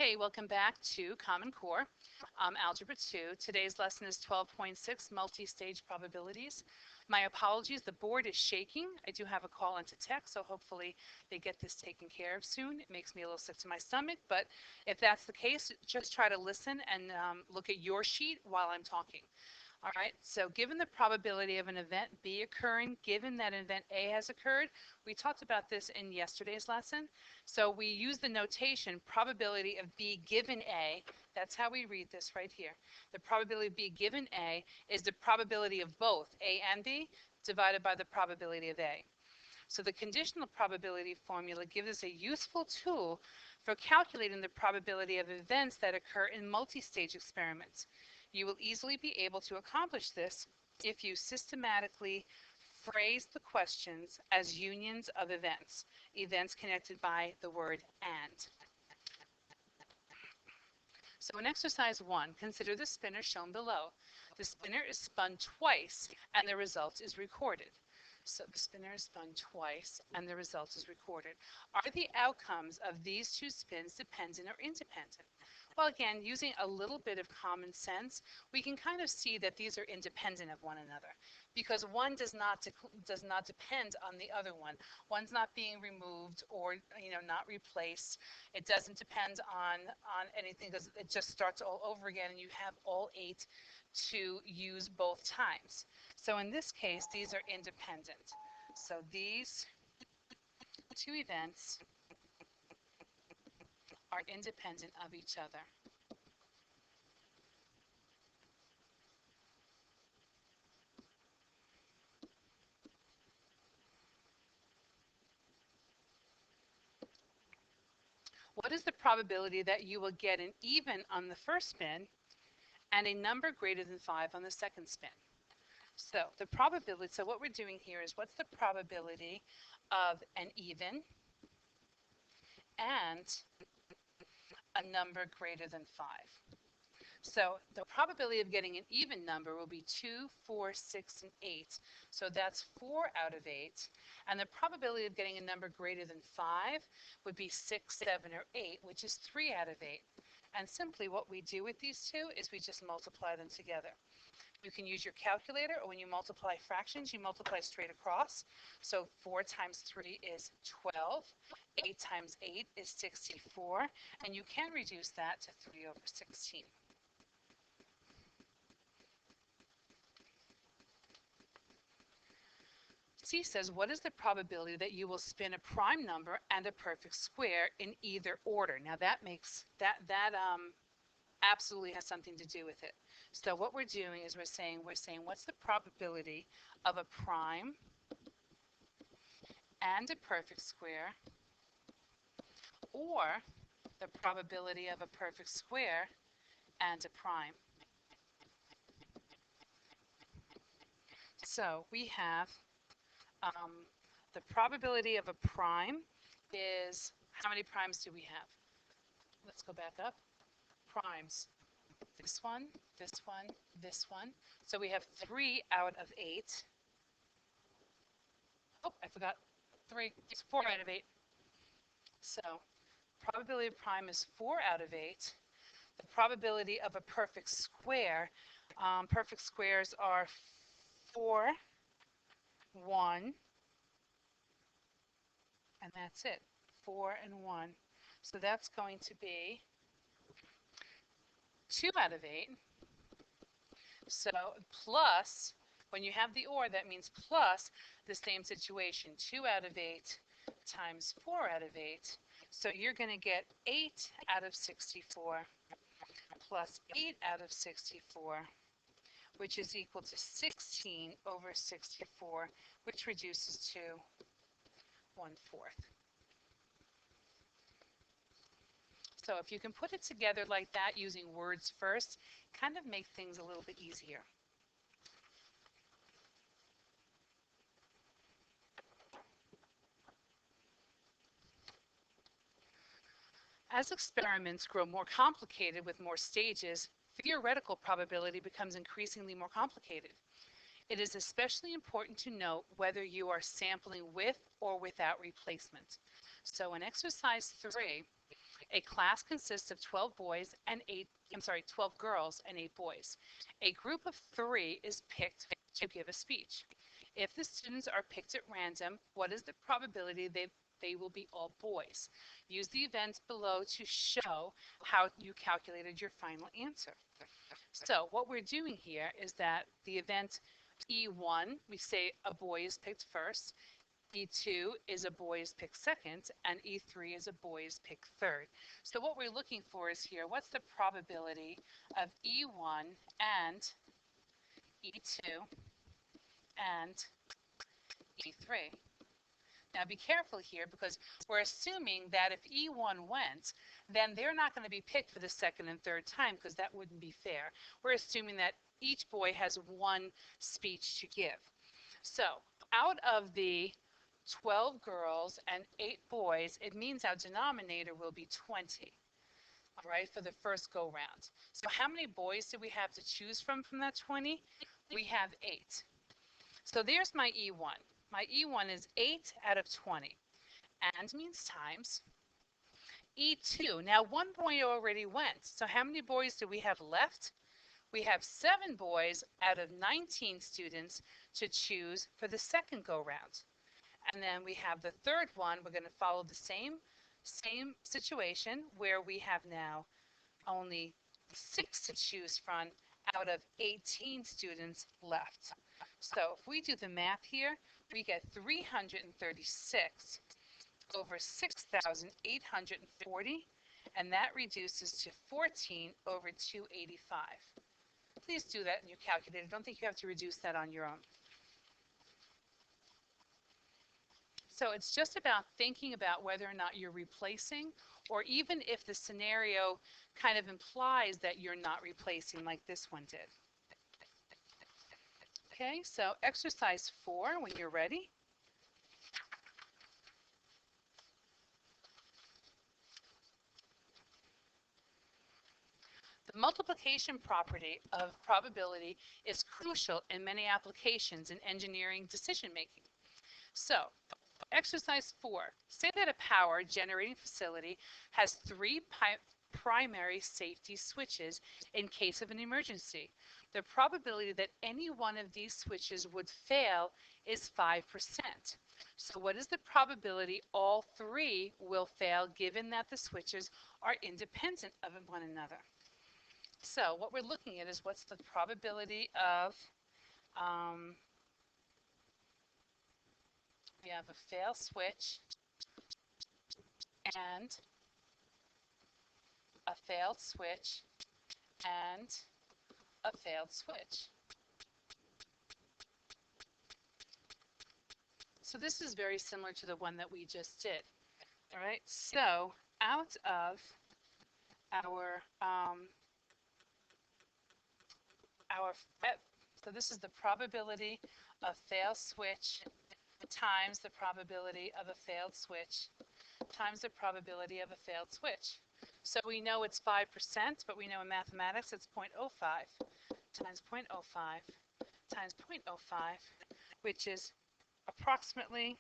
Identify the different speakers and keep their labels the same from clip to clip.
Speaker 1: Hey, welcome back to Common Core Algebra 2. Today's lesson is 12.6, Multistage Probabilities. My apologies, the board is shaking. I do have a call into tech, so hopefully they get this taken care of soon. It makes me a little sick to my stomach, but if that's the case, just try to listen and look at your sheet while I'm talking. All right, so given the probability of an event B occurring, given that an event A has occurred, we talked about this in yesterday's lesson. So we use the notation probability of B given A. That's how we read this right here. The probability of B given A is the probability of both A and B divided by the probability of A. So the conditional probability formula gives us a useful tool for calculating the probability of events that occur in multi-stage experiments. You will easily be able to accomplish this if you systematically phrase the questions as unions of events, events connected by the word and. So in exercise 1, consider the spinner shown below. The spinner is spun twice and the result is recorded. So the spinner is spun twice and the result is recorded. Are the outcomes of these two spins dependent or independent? Well, again, using a little bit of common sense, we can kind of see that these are independent of one another because one does not depend on the other one. One's not being removed or not replaced. It doesn't depend on anything because it just starts all over again and you have all 8 to use both times. So in this case, these are independent. So these two events are independent of each other. What is the probability that you will get an even on the first spin and a number greater than 5 on the second spin? So the probability, so what we're doing here is what's the probability of an even and a number greater than 5? So the probability of getting an even number will be 2, 4, 6, and 8. So that's 4 out of 8. And the probability of getting a number greater than 5 would be 6, 7, or 8, which is 3 out of 8. And simply what we do with these two is we just multiply them together. You can use your calculator, or when you multiply fractions, you multiply straight across. So 4 times 3 is 12. 8 times 8 is 64. And you can reduce that to 3 over 16. C says, what is the probability that you will spin a prime number and a perfect square in either order? Now that makes, that absolutely has something to do with it. So what we're doing is we're saying what's the probability of a prime and a perfect square, or the probability of a perfect square and a prime. So we have the probability of a prime is, how many primes do we have? Let's go back up. Primes. This one, this one, this one. So we have 3 out of 8. Oh, I forgot 3. It's 4 out of 8. So probability of prime is 4 out of 8. The probability of a perfect square, perfect squares are 4, 1, and that's it, 4 and 1. So that's going to be 2 out of 8. So plus, when you have the or, that means plus the same situation, 2 out of 8 times 4 out of 8. So you're going to get 8 out of 64 plus 8 out of 64, which is equal to 16 over 64, which reduces to 1/4. So if you can put it together like that using words first, kind of make things a little bit easier. As experiments grow more complicated with more stages, theoretical probability becomes increasingly more complicated. It is especially important to note whether you are sampling with or without replacement. So in exercise 3, A class consists of 12 boys and 12 girls and 8 boys. A group of 3 is picked to give a speech. If the students are picked at random, what is the probability they will be all boys? Use the events below to show how you calculated your final answer. So what we're doing here is that the event E1, we say a boy is picked first. E2 is a boy is picked second, and E3 is a boy is picked third. So what we're looking for is here, what's the probability of E1 and E2 and E3? Now be careful here because we're assuming that if E1 went, then they're not going to be picked for the second and third time because that wouldn't be fair. We're assuming that each boy has one speech to give. So out of the 12 girls and 8 boys, it means our denominator will be 20, all right, for the first go round. So how many boys do we have to choose from that 20? We have 8. So there's my E1. My E1 is 8 out of 20. And means times. E2. Now, one boy already went. So how many boys do we have left? We have 7 boys out of 19 students to choose for the second go-round. And then we have the third one. We're going to follow the same situation where we have now only 6 to choose from out of 18 students left. So if we do the math here, we get 336 over 6,840, and that reduces to 14 over 285. Please do that in your calculator. Don't think you have to reduce that on your own. So it's just about thinking about whether or not you're replacing, or even if the scenario kind of implies that you're not replacing like this one did. Okay, so exercise 4 when you're ready. The multiplication property of probability is crucial in many applications in engineering decision making. So, exercise 4. Say that a power generating facility has 3 primary safety switches in case of an emergency. The probability that any one of these switches would fail is 5%. So what is the probability all 3 will fail given that the switches are independent of one another? So what we're looking at is what's the probability of, we have a fail switch and a failed switch and a failed switch. So this is very similar to the one that we just did. All right, so out of our so this is the probability of failed switch times the probability of a failed switch times the probability of a failed switch. So we know it's 5%, but we know in mathematics it's 0.05 times 0.05 times 0.05, which is approximately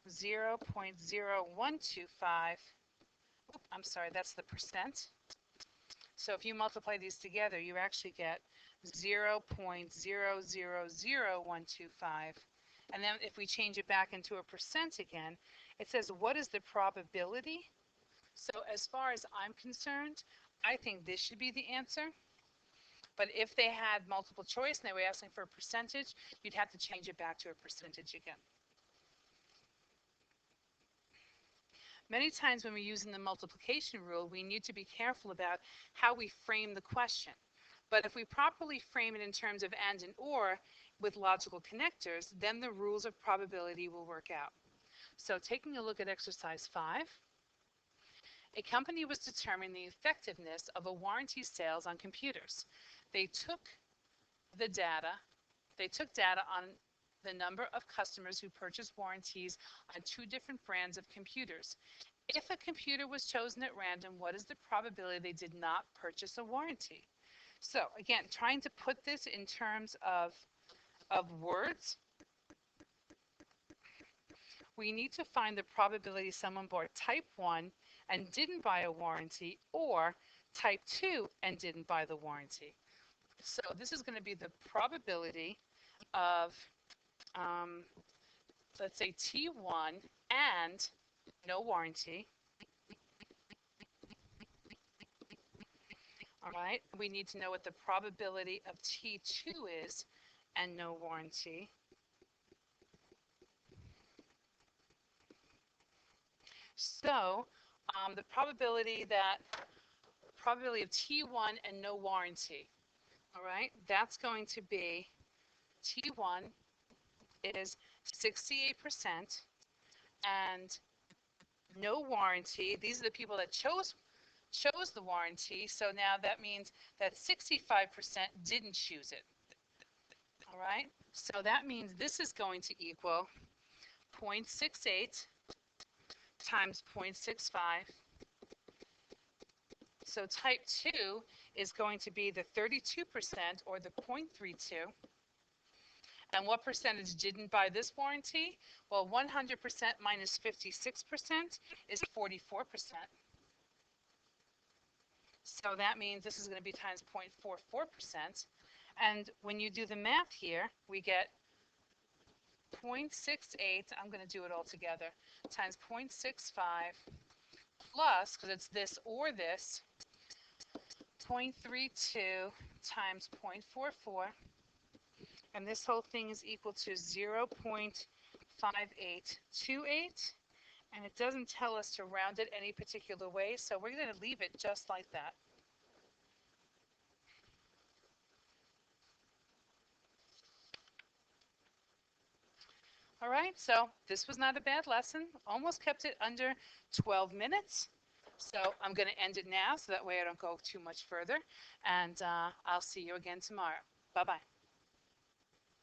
Speaker 1: 0.0125. I'm sorry, that's the percent. So if you multiply these together, you actually get 0.000125. And then if we change it back into a percent again, it says what is the probability? So as far as I'm concerned, I think this should be the answer. But if they had multiple choice and they were asking for a percentage, you'd have to change it back to a percentage again. Many times when we're using the multiplication rule, we need to be careful about how we frame the question. But if we properly frame it in terms of and or with logical connectors, then the rules of probability will work out. So taking a look at exercise 5, a company was determining the effectiveness of a warranty sales on computers. They took data on the number of customers who purchased warranties on 2 different brands of computers. If a computer was chosen at random, what is the probability they did not purchase a warranty? So again, trying to put this in terms of words, we need to find the probability someone bought type 1 and didn't buy a warranty, or type 2 and didn't buy the warranty. So this is going to be the probability of, let's say, T1 and no warranty. All right, we need to know what the probability of T2 is and no warranty. So the probability of T1 and no warranty, all right, that's going to be T1 is 68%, and no warranty, these are the people that chose the warranty, so now that means that 65% didn't choose it. All right, so that means this is going to equal 0.68 times 0.65. So type 2 is going to be the 32%, or the 0.32. And what percentage didn't buy this warranty? Well, 100% minus 56% is 44%. So that means this is going to be times 0.44%. And when you do the math here, we get 0.68, I'm going to do it all together, times 0.65 plus, because it's this or this, 0.32 times 0.44. And this whole thing is equal to 0.5828. And it doesn't tell us to round it any particular way, so we're going to leave it just like that. All right, so this was not a bad lesson. Almost kept it under 12 minutes. So I'm going to end it now so that way I don't go too much further. And I'll see you again tomorrow. Bye-bye.